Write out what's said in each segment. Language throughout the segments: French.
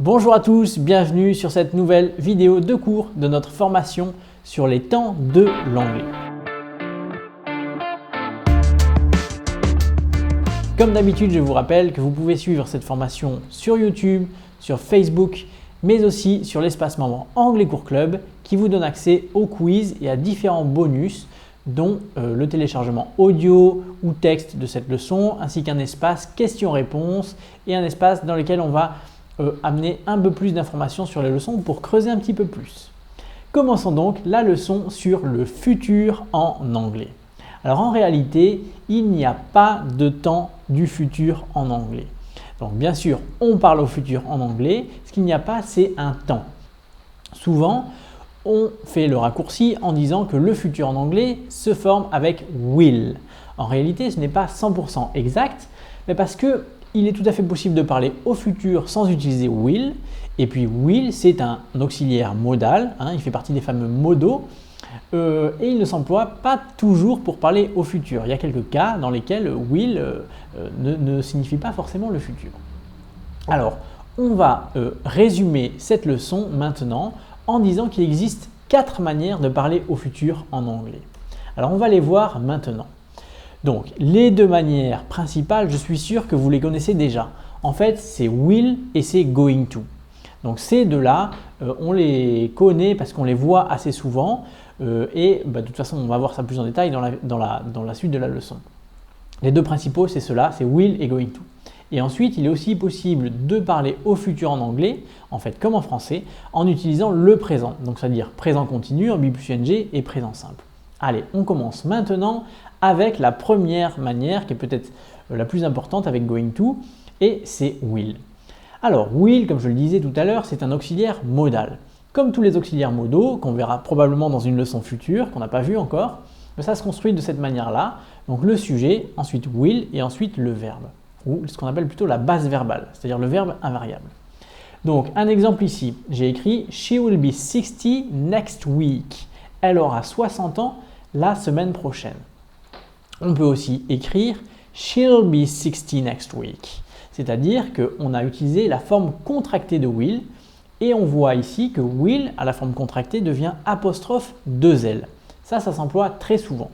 Bonjour à tous, bienvenue sur cette nouvelle vidéo de cours de notre formation sur les temps de l'anglais. Comme d'habitude, je vous rappelle que vous pouvez suivre cette formation sur YouTube, sur Facebook, mais aussi sur l'espace membre Anglais Cours Club qui vous donne accès aux quiz et à différents bonus dont le téléchargement audio ou texte de cette leçon, ainsi qu'un espace questions-réponses et un espace dans lequel on va amener un peu plus d'informations sur les leçons pour creuser un petit peu plus. Commençons donc la leçon sur le futur en anglais. Alors en réalité, il n'y a pas de temps du futur en anglais. Donc bien sûr, on parle au futur en anglais. Ce qu'il n'y a pas, c'est un temps. Souvent, on fait le raccourci en disant que le futur en anglais se forme avec will. En réalité, ce n'est pas 100% exact, mais parce que il est tout à fait possible de parler au futur sans utiliser will. Et puis will, c'est un auxiliaire modal, il fait partie des fameux modaux. Et il ne s'emploie pas toujours pour parler au futur. Il y a quelques cas dans lesquels will ne signifie pas forcément le futur. Alors, on va résumer cette leçon maintenant en disant qu'il existe 4 manières de parler au futur en anglais. Alors, on va les voir maintenant. Donc, les 2 manières principales, je suis sûr que vous les connaissez déjà. En fait, c'est will et c'est going to. Donc, ces deux-là, on les connaît parce qu'on les voit assez souvent et de toute façon, on va voir ça plus en détail dans la suite de la leçon. Les 2 principaux, c'est ceux-là, c'est will et going to. Et ensuite, il est aussi possible de parler au futur en anglais, en fait comme en français, en utilisant le présent. Donc, c'est-à-dire présent continu, ambi plus ing et présent simple. Allez, on commence maintenant avec la première manière qui est peut-être la plus importante avec going to et c'est will. Alors will, comme je le disais tout à l'heure, c'est un auxiliaire modal. Comme tous les auxiliaires modaux qu'on verra probablement dans une leçon future qu'on n'a pas vue encore, mais ça se construit de cette manière-là. Donc le sujet, ensuite will et ensuite le verbe ou ce qu'on appelle plutôt la base verbale, c'est-à-dire le verbe invariable. Donc un exemple ici, j'ai écrit She will be 60 next week. Elle aura 60 ans la semaine prochaine. On peut aussi écrire She'll be 60 next week, c'est-à-dire qu'on a utilisé la forme contractée de will et on voit ici que will à la forme contractée devient apostrophe 2L. Ça s'emploie très souvent.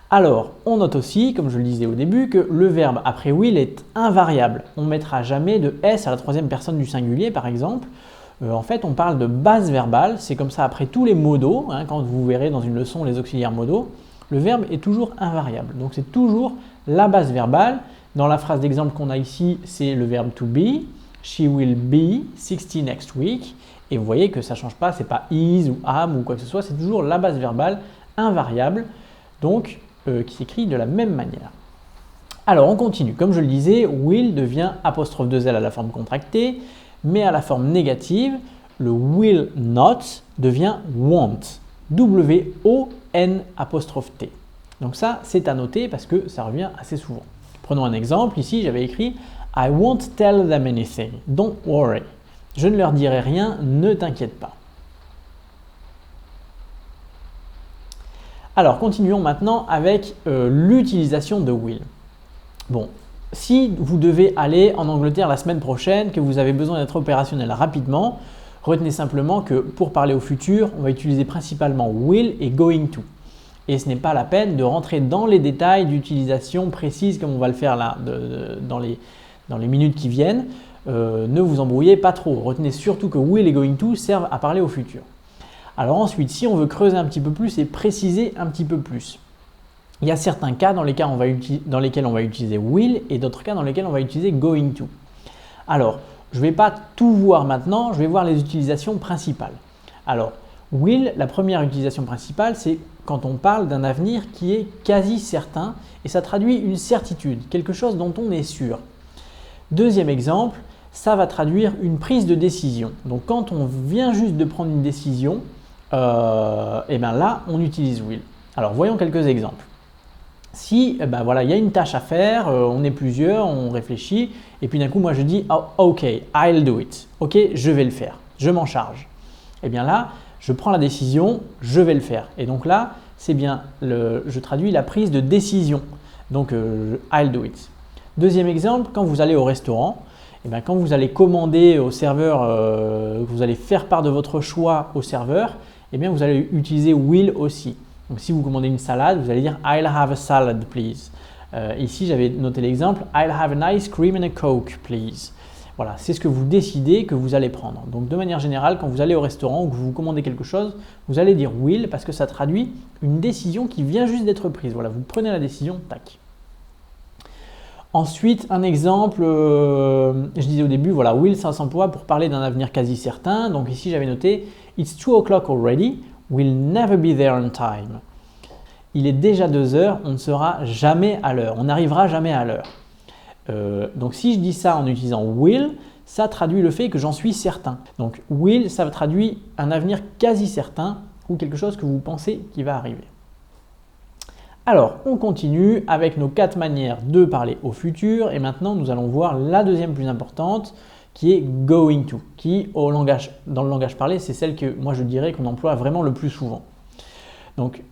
Alors, on note aussi, comme je le disais au début, que le verbe après will est invariable. On ne mettra jamais de S à la 3e personne du singulier, par exemple. En fait, on parle de base verbale. C'est comme ça après tous les modaux. Quand vous verrez dans une leçon les auxiliaires modaux, le verbe est toujours invariable. Donc, c'est toujours la base verbale. Dans la phrase d'exemple qu'on a ici, c'est le verbe to be. She will be 60 next week. Et vous voyez que ça ne change pas. Ce n'est pas is ou am ou quoi que ce soit. C'est toujours la base verbale invariable. Donc, qui s'écrit de la même manière. Alors, on continue. Comme je le disais, will devient apostrophe 2L à la forme contractée. Mais à la forme négative, le will not devient won't. W-O-N apostrophe T. Donc ça, c'est à noter parce que ça revient assez souvent. Prenons un exemple. Ici, j'avais écrit I won't tell them anything. Don't worry. Je ne leur dirai rien, ne t'inquiète pas. Alors, continuons maintenant avec l'utilisation de will. Bon, si vous devez aller en Angleterre la semaine prochaine, que vous avez besoin d'être opérationnel rapidement, retenez simplement que pour parler au futur, on va utiliser principalement will et going to. Et ce n'est pas la peine de rentrer dans les détails d'utilisation précise comme on va le faire là dans les minutes qui viennent. Ne vous embrouillez pas trop. Retenez surtout que will et going to servent à parler au futur. Alors ensuite, si on veut creuser un petit peu plus et préciser un petit peu plus, il y a certains cas dans lesquels on va utiliser will et d'autres cas dans lesquels on va utiliser going to. Alors, je ne vais pas tout voir maintenant, je vais voir les utilisations principales. Alors, will, la première utilisation principale, c'est quand on parle d'un avenir qui est quasi certain et ça traduit une certitude, quelque chose dont on est sûr. Deuxième exemple, ça va traduire une prise de décision. Donc, quand on vient juste de prendre une décision, et bien là, on utilise will. Alors, voyons quelques exemples. Si voilà, il y a une tâche à faire, on est plusieurs, on réfléchit, et puis d'un coup, moi je dis oh, OK, I'll do it. OK, je vais le faire, je m'en charge. Et bien là, je prends la décision, je vais le faire. Et donc là, c'est bien, je traduis la prise de décision. Donc, I'll do it. Deuxième exemple, quand vous allez au restaurant Et bien, quand vous allez commander au serveur, vous allez faire part de votre choix au serveur, et bien, vous allez utiliser will aussi. Donc, si vous commandez une salade, vous allez dire I'll have a salad, please. Ici, j'avais noté l'exemple I'll have an ice cream and a Coke, please. Voilà, c'est ce que vous décidez que vous allez prendre. Donc, de manière générale, quand vous allez au restaurant ou que vous commandez quelque chose, vous allez dire will parce que ça traduit une décision qui vient juste d'être prise. Voilà, vous prenez la décision, tac. Ensuite, un exemple, je disais au début, voilà, will ça s'emploie pour parler d'un avenir quasi certain. Donc ici, j'avais noté It's 2 o'clock already, we'll never be there on time. Il est déjà 2 heures, on ne sera jamais à l'heure, on n'arrivera jamais à l'heure. Donc si je dis ça en utilisant will, ça traduit le fait que j'en suis certain. Donc will, ça traduit un avenir quasi certain ou quelque chose que vous pensez qui va arriver. Alors, on continue avec nos 4 manières de parler au futur et maintenant nous allons voir la deuxième plus importante qui est going to, qui dans le langage parlé, c'est celle que moi je dirais qu'on emploie vraiment le plus souvent. Donc,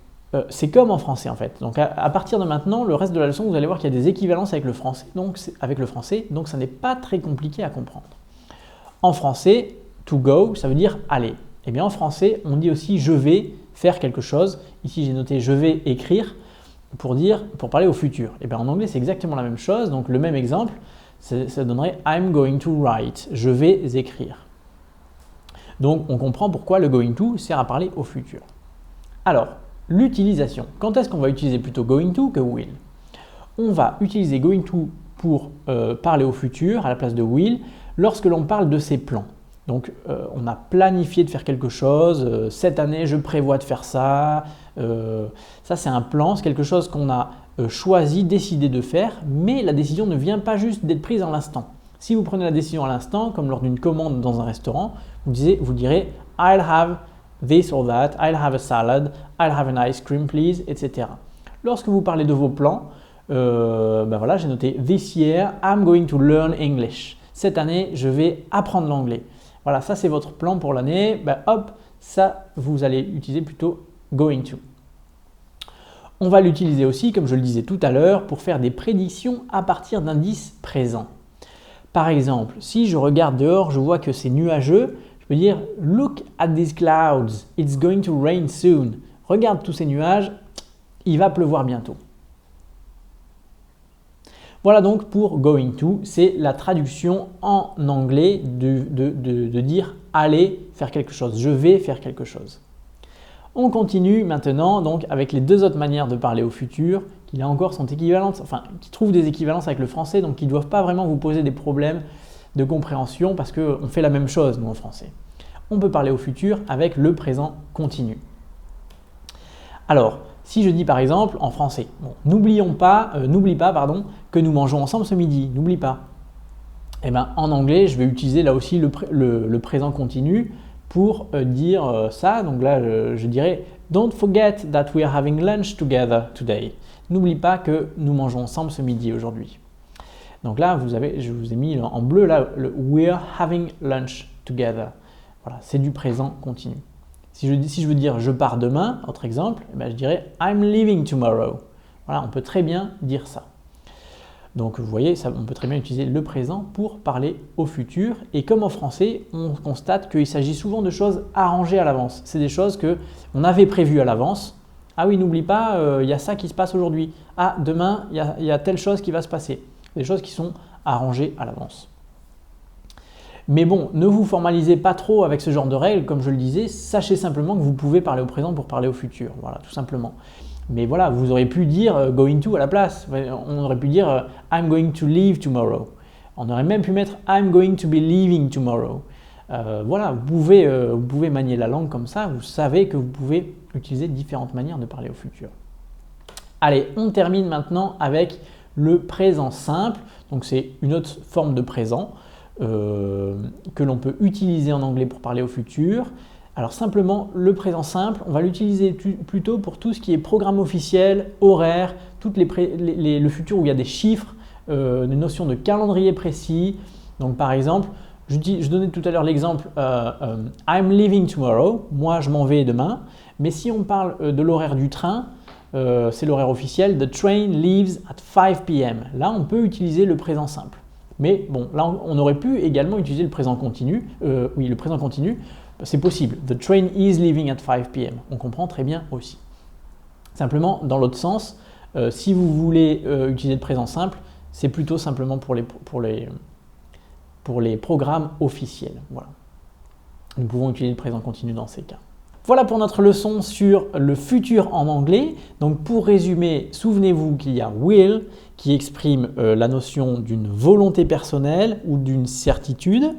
c'est comme en français en fait. Donc, à partir de maintenant, le reste de la leçon, vous allez voir qu'il y a des équivalences avec le français, donc ça n'est pas très compliqué à comprendre. En français, to go, ça veut dire aller. Et bien en français, on dit aussi je vais faire quelque chose. Ici, j'ai noté je vais écrire. Pour parler au futur. Et bien en anglais, c'est exactement la même chose. Donc le même exemple, ça donnerait I'm going to write. Je vais écrire. Donc on comprend pourquoi le going to sert à parler au futur. Alors, l'utilisation. Quand est-ce qu'on va utiliser plutôt going to que will? On va utiliser going to pour parler au futur à la place de will lorsque l'on parle de ses plans. Donc, on a planifié de faire quelque chose. Cette année, je prévois de faire ça. Ça, c'est un plan. C'est quelque chose qu'on a choisi, décidé de faire. Mais la décision ne vient pas juste d'être prise à l'instant. Si vous prenez la décision à l'instant, comme lors d'une commande dans un restaurant, vous direz I'll have this or that, I'll have a salad, I'll have an ice cream, please, etc. Lorsque vous parlez de vos plans, ben voilà, j'ai noté This year, I'm going to learn English. Cette année, je vais apprendre l'anglais. Voilà, ça c'est votre plan pour l'année. Ben, hop, ça vous allez utiliser plutôt going to. On va l'utiliser aussi, comme je le disais tout à l'heure, pour faire des prédictions à partir d'indices présents. Par exemple, si je regarde dehors, je vois que c'est nuageux, je peux dire Look at these clouds, it's going to rain soon. Regarde tous ces nuages, il va pleuvoir bientôt. Voilà donc pour going to, c'est la traduction en anglais de dire aller faire quelque chose, je vais faire quelque chose. On continue maintenant donc avec les deux autres manières de parler au futur qui là encore sont équivalentes, enfin qui trouvent des équivalences avec le français, donc qui ne doivent pas vraiment vous poser des problèmes de compréhension parce qu'on fait la même chose nous en français. On peut parler au futur avec le présent continu. Alors, si je dis par exemple en français, bon, n'oublie pas que nous mangeons ensemble ce midi, n'oublie pas. Et ben, en anglais, je vais utiliser là aussi le présent continu pour dire ça. Donc là, je dirais Don't forget that we are having lunch together today. N'oublie pas que nous mangeons ensemble ce midi aujourd'hui. Donc là, je vous ai mis en bleu là, le we are having lunch together. Voilà, c'est du présent continu. Si je veux dire je pars demain, autre exemple, eh bien, je dirais I'm leaving tomorrow. Voilà, on peut très bien dire ça. Donc vous voyez, on peut très bien utiliser le présent pour parler au futur. Et comme en français, on constate qu'il s'agit souvent de choses arrangées à l'avance. C'est des choses qu'on avait prévues à l'avance. Ah oui, n'oublie pas, il y a ça qui se passe aujourd'hui. Ah, demain, il y a telle chose qui va se passer. Des choses qui sont arrangées à l'avance. Mais bon, ne vous formalisez pas trop avec ce genre de règles, comme je le disais, sachez simplement que vous pouvez parler au présent pour parler au futur, voilà, tout simplement. Mais voilà, vous aurez pu dire going to à la place, on aurait pu dire I'm going to leave tomorrow. On aurait même pu mettre I'm going to be leaving tomorrow. Voilà, vous pouvez manier la langue comme ça, vous savez que vous pouvez utiliser différentes manières de parler au futur. Allez, on termine maintenant avec le présent simple, donc c'est une autre forme de présent. Que l'on peut utiliser en anglais pour parler au futur. Alors simplement, le présent simple, on va l'utiliser plutôt pour tout ce qui est programme officiel, horaire, le futur où il y a des chiffres, une notion de calendrier précis. Donc par exemple, je donnais tout à l'heure l'exemple I'm leaving tomorrow, moi je m'en vais demain. Mais si on parle de l'horaire du train, c'est l'horaire officiel, the train leaves at 5 p.m. Là, on peut utiliser le présent simple. Mais bon, là, on aurait pu également utiliser le présent continu. Oui, le présent continu, c'est possible. The train is leaving at 5 p.m. On comprend très bien aussi. Simplement, dans l'autre sens, si vous voulez utiliser le présent simple, c'est plutôt simplement pour les programmes officiels. Voilà. Nous pouvons utiliser le présent continu dans ces cas. Voilà pour notre leçon sur le futur en anglais. Donc pour résumer, souvenez-vous qu'il y a will qui exprime la notion d'une volonté personnelle ou d'une certitude.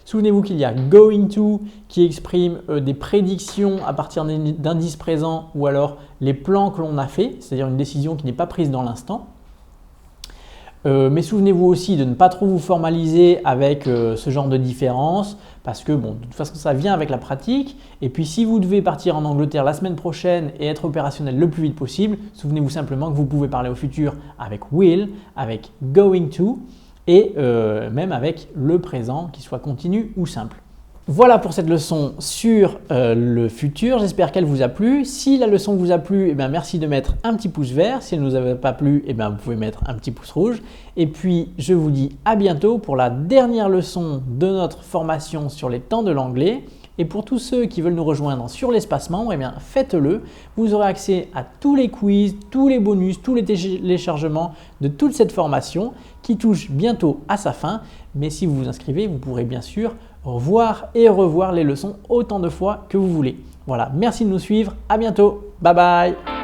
Souvenez-vous qu'il y a going to qui exprime des prédictions à partir d'indices présents ou alors les plans que l'on a fait, c'est-à-dire une décision qui n'est pas prise dans l'instant. Mais souvenez-vous aussi de ne pas trop vous formaliser avec ce genre de différence parce que bon, de toute façon ça vient avec la pratique. Et puis si vous devez partir en Angleterre la semaine prochaine et être opérationnel le plus vite possible, souvenez-vous simplement que vous pouvez parler au futur avec will, avec going to et même avec le présent, qu'il soit continu ou simple. Voilà pour cette leçon sur le futur, j'espère qu'elle vous a plu. Si la leçon vous a plu, merci de mettre un petit pouce vert. Si elle ne vous avait pas plu, vous pouvez mettre un petit pouce rouge. Et puis, je vous dis à bientôt pour la dernière leçon de notre formation sur les temps de l'anglais. Et pour tous ceux qui veulent nous rejoindre sur l'espace membre, faites-le. Vous aurez accès à tous les quiz, tous les bonus, tous les téléchargements de toute cette formation qui touche bientôt à sa fin. Mais si vous vous inscrivez, vous pourrez bien sûr voir et revoir les leçons autant de fois que vous voulez. Voilà, merci de nous suivre. À bientôt. Bye bye.